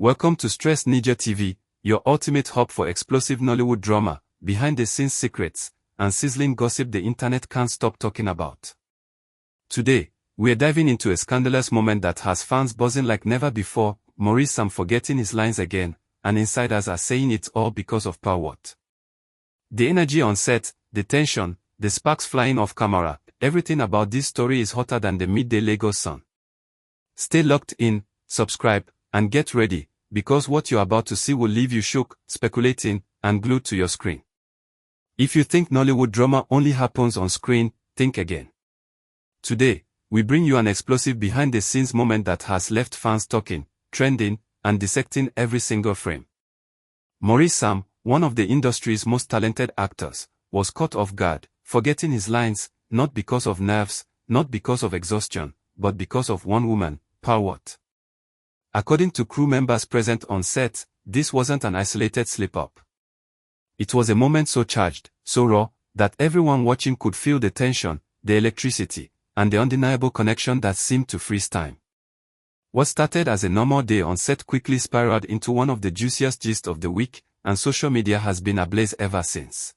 Welcome to Stress Ninja TV, your ultimate hub for explosive Nollywood drama, behind-the-scenes secrets, and sizzling gossip the internet can't stop talking about. Today, we're diving into a scandalous moment that has fans buzzing like never before. Maurice forgetting his lines again, and insiders are saying it's all because of power. The energy on set, the tension, the sparks flying off camera, everything about this story is hotter than the midday Lagos sun. Stay locked in, subscribe, and get ready, because what you're about to see will leave you shook, speculating, and glued to your screen. If you think Nollywood drama only happens on screen, think again. Today, we bring you an explosive behind-the-scenes moment that has left fans talking, trending, and dissecting every single frame. Maurice, one of the industry's most talented actors, was caught off guard, forgetting his lines, not because of nerves, not because of exhaustion, but because of one woman, Power. According to crew members present on set, this wasn't an isolated slip-up. It was a moment so charged, so raw, that everyone watching could feel the tension, the electricity, and the undeniable connection that seemed to freeze time. What started as a normal day on set quickly spiraled into one of the juiciest gists of the week, and social media has been ablaze ever since.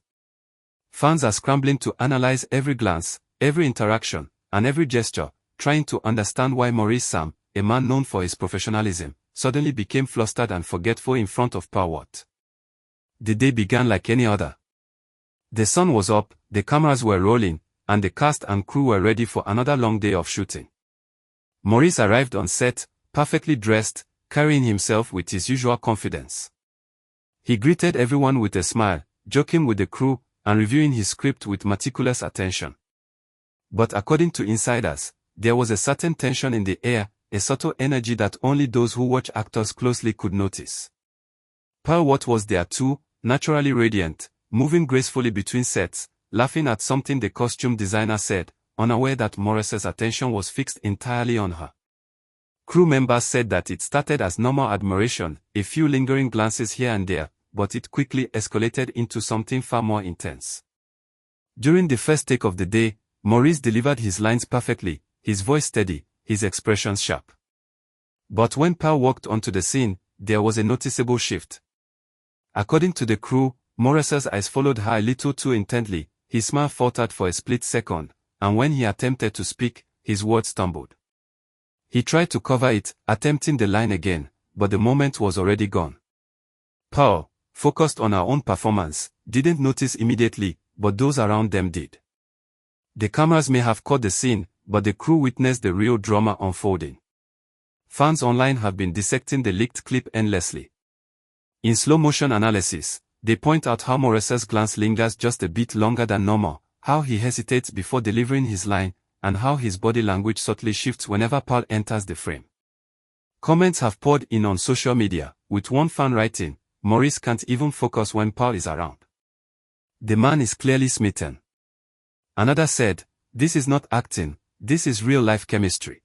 Fans are scrambling to analyze every glance, every interaction, and every gesture, trying to understand why Maurice, a man known for his professionalism, suddenly became flustered and forgetful in front of Power. The day began like any other. The sun was up, the cameras were rolling, and the cast and crew were ready for another long day of shooting. Maurice arrived on set, perfectly dressed, carrying himself with his usual confidence. He greeted everyone with a smile, joking with the crew, and reviewing his script with meticulous attention. But according to insiders, there was a certain tension in the air, a subtle energy that only those who watch actors closely could notice. Power was there too, naturally radiant, moving gracefully between sets, laughing at something the costume designer said, unaware that Maurice's attention was fixed entirely on her. Crew members said that it started as normal admiration, a few lingering glances here and there, but it quickly escalated into something far more intense. During the first take of the day, Maurice delivered his lines perfectly, his voice steady, his expressions sharp. But when Power walked onto the scene, there was a noticeable shift. According to the crew, Maurice's eyes followed her a little too intently, his smile faltered for a split second, and when he attempted to speak, his words stumbled. He tried to cover it, attempting the line again, but the moment was already gone. Power, focused on her own performance, didn't notice immediately, but those around them did. The cameras may have caught the scene, but the crew witnessed the real drama unfolding. Fans online have been dissecting the leaked clip endlessly. In slow-motion analysis, they point out how Maurice's glance lingers just a bit longer than normal, how he hesitates before delivering his line, and how his body language subtly shifts whenever Paul enters the frame. Comments have poured in on social media, with one fan writing, "Maurice can't even focus when Paul is around. The man is clearly smitten." Another said, "This is not acting, this is real-life chemistry.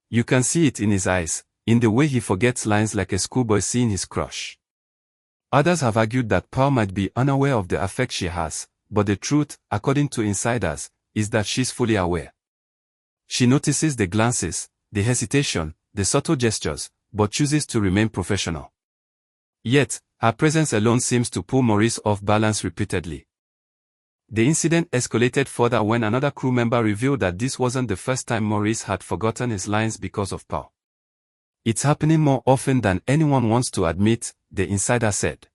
You can see it in his eyes, in the way he forgets lines like a schoolboy seeing his crush." Others have argued that Paul might be unaware of the effect she has, but the truth, according to insiders, is that she's fully aware. She notices the glances, the hesitation, the subtle gestures, but chooses to remain professional. Yet, her presence alone seems to pull Maurice off balance repeatedly. The incident escalated further when another crew member revealed that this wasn't the first time Maurice had forgotten his lines because of Power. "It's happening more often than anyone wants to admit," the insider said.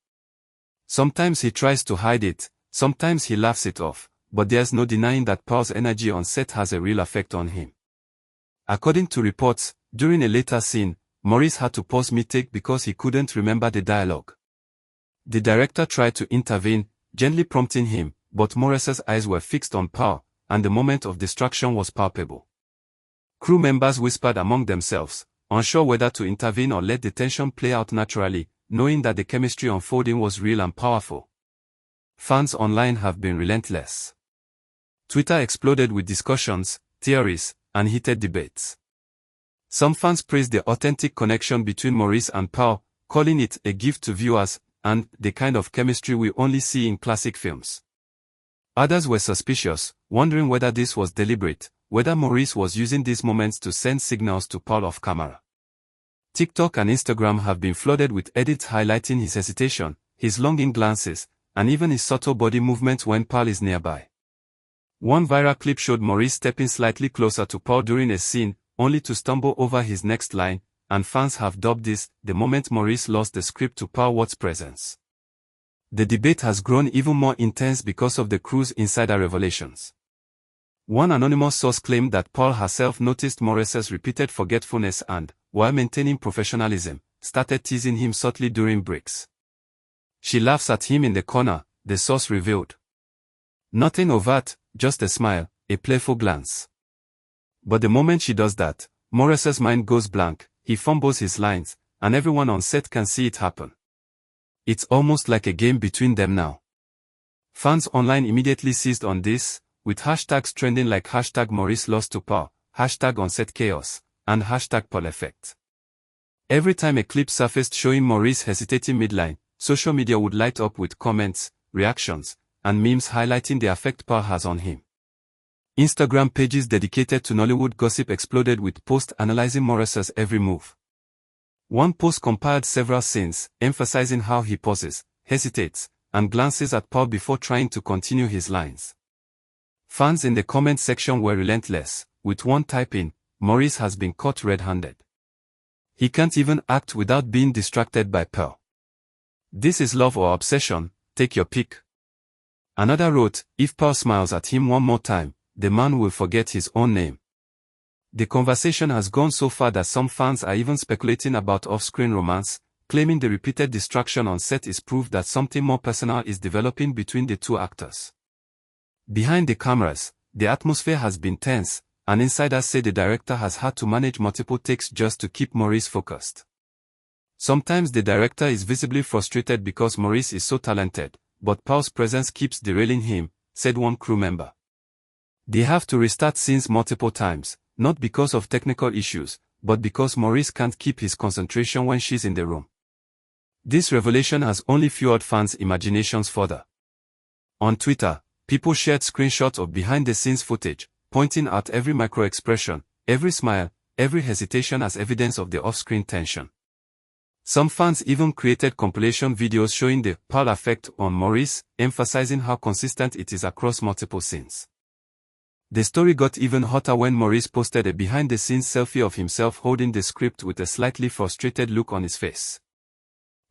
"Sometimes he tries to hide it, sometimes he laughs it off, but there's no denying that Power's energy on set has a real effect on him." According to reports, during a later scene, Maurice had to pause mid-take because he couldn't remember the dialogue. The director tried to intervene, gently prompting him, but Maurice's eyes were fixed on Power, and the moment of distraction was palpable. Crew members whispered among themselves, unsure whether to intervene or let the tension play out naturally, knowing that the chemistry unfolding was real and powerful. Fans online have been relentless. Twitter exploded with discussions, theories, and heated debates. Some fans praised the authentic connection between Maurice and Power, calling it a gift to viewers, and the kind of chemistry we only see in classic films. Others were suspicious, wondering whether this was deliberate, whether Maurice was using these moments to send signals to Paul off camera. TikTok and Instagram have been flooded with edits highlighting his hesitation, his longing glances, and even his subtle body movements when Paul is nearby. One viral clip showed Maurice stepping slightly closer to Paul during a scene, only to stumble over his next line, and fans have dubbed this the moment Maurice lost the script to Paul Watts' presence. The debate has grown even more intense because of the crew's insider revelations. One anonymous source claimed that Paul herself noticed Maurice's repeated forgetfulness and, while maintaining professionalism, started teasing him subtly during breaks. She laughs at him in the corner, the source revealed. Nothing overt, just a smile, a playful glance. But the moment she does that, Maurice's mind goes blank, he fumbles his lines, and everyone on set can see it happen. It's almost like a game between them now. Fans online immediately seized on this, with hashtags trending like hashtag Maurice lost to Paul, hashtag onset chaos, and hashtag Paul effect. Every time a clip surfaced showing Maurice hesitating midline, social media would light up with comments, reactions, and memes highlighting the effect Paul has on him. Instagram pages dedicated to Nollywood gossip exploded with posts analyzing Maurice's every move. One post compiled several scenes, emphasizing how he pauses, hesitates, and glances at Paul before trying to continue his lines. Fans in the comment section were relentless, with one typing, "Maurice has been caught red-handed. He can't even act without being distracted by Paul. This is love or obsession, take your pick." Another wrote, "If Paul smiles at him one more time, the man will forget his own name." The conversation has gone so far that some fans are even speculating about off-screen romance, claiming the repeated distraction on set is proof that something more personal is developing between the two actors. Behind the cameras, the atmosphere has been tense, and insiders say the director has had to manage multiple takes just to keep Maurice focused. Sometimes the director is visibly frustrated because Maurice is so talented, but Paul's presence keeps derailing him, said one crew member. They have to restart scenes multiple times, not because of technical issues, but because Maurice can't keep his concentration when she's in the room. This revelation has only fueled fans' imaginations further. On Twitter, people shared screenshots of behind-the-scenes footage, pointing out every micro-expression, every smile, every hesitation as evidence of the off-screen tension. Some fans even created compilation videos showing the Paul effect on Maurice, emphasizing how consistent it is across multiple scenes. The story got even hotter when Maurice posted a behind-the-scenes selfie of himself holding the script with a slightly frustrated look on his face.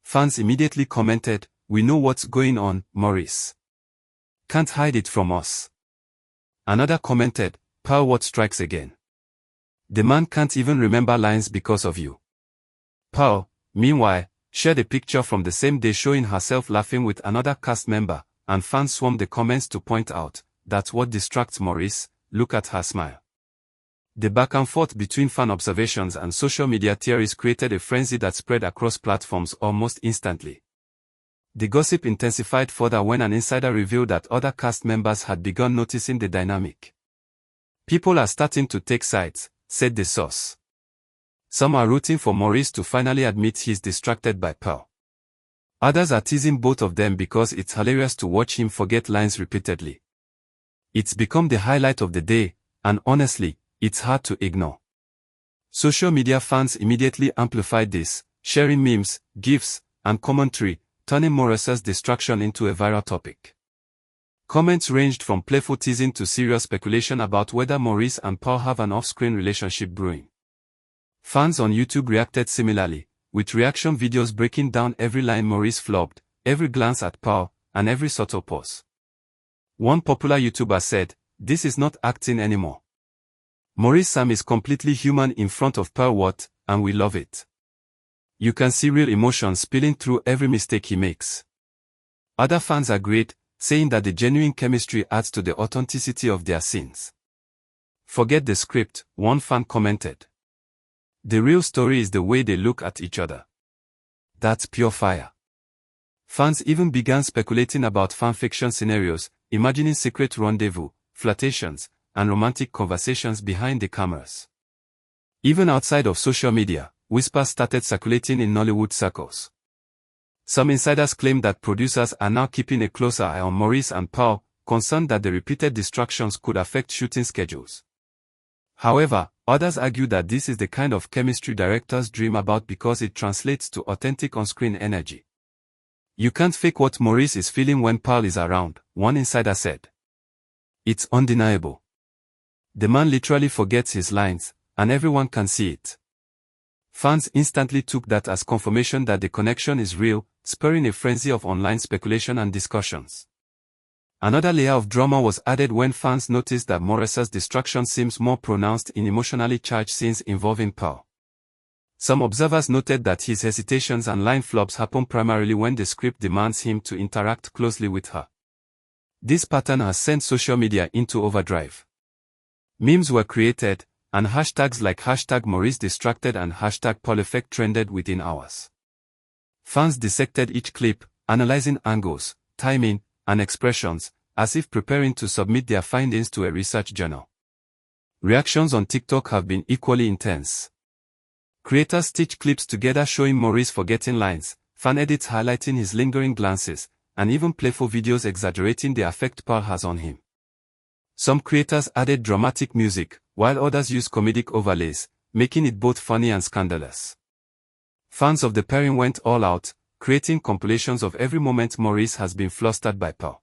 Fans immediately commented, "We know what's going on, Maurice. Can't hide it from us." Another commented, "Paul Watts strikes again. The man can't even remember lines because of you." Paul, meanwhile, shared a picture from the same day showing herself laughing with another cast member, and fans swarmed the comments to point out, "That's what distracts Maurice, look at her smile." The back and forth between fan observations and social media theories created a frenzy that spread across platforms almost instantly. The gossip intensified further when an insider revealed that other cast members had begun noticing the dynamic. "People are starting to take sides," said the source. "Some are rooting for Maurice to finally admit he's distracted by Paul. Others are teasing both of them because it's hilarious to watch him forget lines repeatedly. It's become the highlight of the day, and honestly, it's hard to ignore." Social media fans immediately amplified this, sharing memes, GIFs, and commentary, turning Maurice's distraction into a viral topic. Comments ranged from playful teasing to serious speculation about whether Maurice and Paul have an off-screen relationship brewing. Fans on YouTube reacted similarly, with reaction videos breaking down every line Maurice flubbed, every glance at Paul, and every subtle pause. One popular YouTuber said, "This is not acting anymore. Maurice Sam is completely human in front of Paul Watts, and we love it. You can see real emotion spilling through every mistake he makes." Other fans agreed, saying that the genuine chemistry adds to the authenticity of their scenes. "Forget the script," one fan commented. "The real story is the way they look at each other. That's pure fire." Fans even began speculating about fanfiction scenarios, imagining secret rendezvous, flirtations, and romantic conversations behind the cameras. Even outside of social media, whispers started circulating in Nollywood circles. Some insiders claim that producers are now keeping a closer eye on Maurice and Paul, concerned that the repeated distractions could affect shooting schedules. However, Others argue that this is the kind of chemistry directors dream about because it translates to authentic on-screen energy. "You can't fake what Maurice is feeling when Pearl is around," one insider said. "It's undeniable. The man literally forgets his lines, and everyone can see it." Fans instantly took that as confirmation that the connection is real, spurring a frenzy of online speculation and discussions. Another layer of drama was added when fans noticed that Maurice's distraction seems more pronounced in emotionally charged scenes involving Pearl. Some observers noted that his hesitations and line flops happen primarily when the script demands him to interact closely with her. This pattern has sent social media into overdrive. Memes were created, and hashtags like #MauriceDistracted and #PearlEffect trended within hours. Fans dissected each clip, analyzing angles, timing, and expressions, as if preparing to submit their findings to a research journal. Reactions on TikTok have been equally intense. Creators stitch clips together showing Maurice forgetting lines, fan edits highlighting his lingering glances, and even playful videos exaggerating the effect Pearl has on him. Some creators added dramatic music, while others used comedic overlays, making it both funny and scandalous. Fans of the pairing went all out, creating compilations of every moment Maurice has been flustered by Pearl.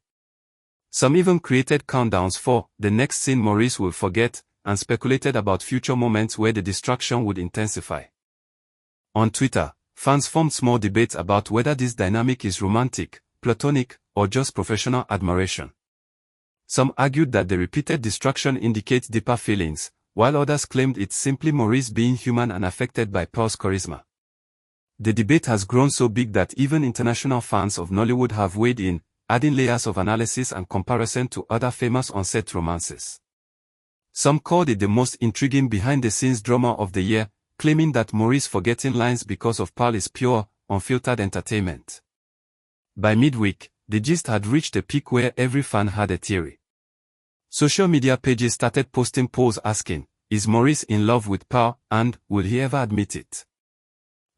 Some even created countdowns for the next scene Maurice will forget, and speculated about future moments where the distraction would intensify. On Twitter, fans formed small debates about whether this dynamic is romantic, platonic, or just professional admiration. Some argued that the repeated distraction indicates deeper feelings, while others claimed it's simply Maurice being human and affected by Pearl's charisma. The debate has grown so big that even international fans of Nollywood have weighed in, adding layers of analysis and comparison to other famous on-set romances. Some called it the most intriguing behind-the-scenes drama of the year, claiming that Maurice forgetting lines because of Pearl is pure, unfiltered entertainment. By midweek, the gist had reached a peak where every fan had a theory. Social media pages started posting polls asking, "Is Maurice in love with Pearl, and will he ever admit it?"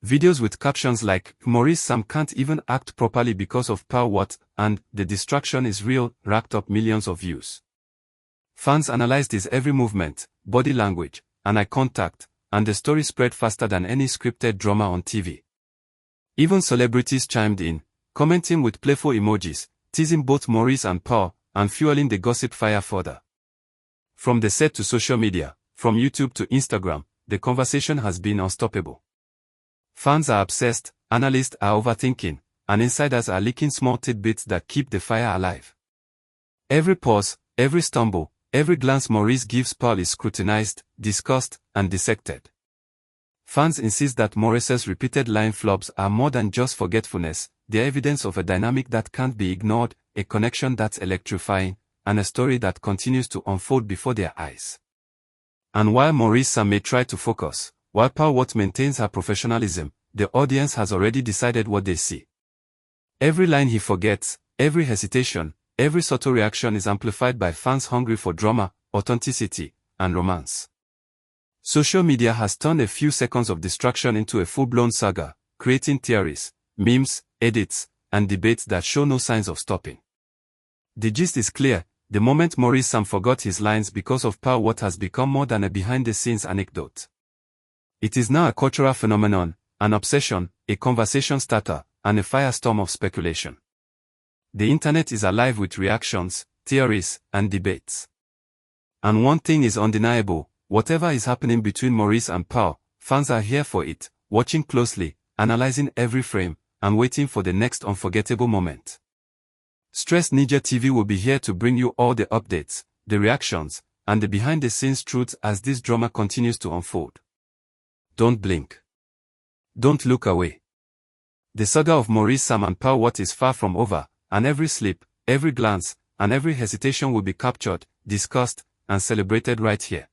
Videos with captions like, "Maurice Sam can't even act properly because of Pearl what?" and "The distraction is real," racked up millions of views. Fans analyzed his every movement, body language, and eye contact, and the story spread faster than any scripted drama on TV. Even celebrities chimed in, commenting with playful emojis, teasing both Maurice and Pearl, and fueling the gossip fire further. From the set to social media, from YouTube to Instagram, the conversation has been unstoppable. Fans are obsessed, analysts are overthinking, and insiders are leaking small tidbits that keep the fire alive. Every pause, every stumble, every glance Maurice gives Pearl is scrutinized, discussed, and dissected. Fans insist that Maurice's repeated line flops are more than just forgetfulness, they're evidence of a dynamic that can't be ignored, a connection that's electrifying, and a story that continues to unfold before their eyes. And while Maurice may try to focus, while Pearl maintains her professionalism, the audience has already decided what they see. Every line he forgets, every hesitation, every subtle reaction is amplified by fans hungry for drama, authenticity, and romance. Social media has turned a few seconds of distraction into a full-blown saga, creating theories, memes, edits, and debates that show no signs of stopping. The gist is clear: the moment Maurice Sam forgot his lines because of Pearl what has become more than a behind-the-scenes anecdote. It is now a cultural phenomenon, an obsession, a conversation starter, and a firestorm of speculation. The internet is alive with reactions, theories, and debates. And one thing is undeniable: whatever is happening between Maurice and Pearl, fans are here for it, watching closely, analyzing every frame, and waiting for the next unforgettable moment. Stress Ninja TV will be here to bring you all the updates, the reactions, and the behind-the-scenes truths as this drama continues to unfold. Don't blink. Don't look away. The saga of Maurice Sam and Pearl is far from over, and every slip, every glance, and every hesitation will be captured, discussed, and celebrated right here.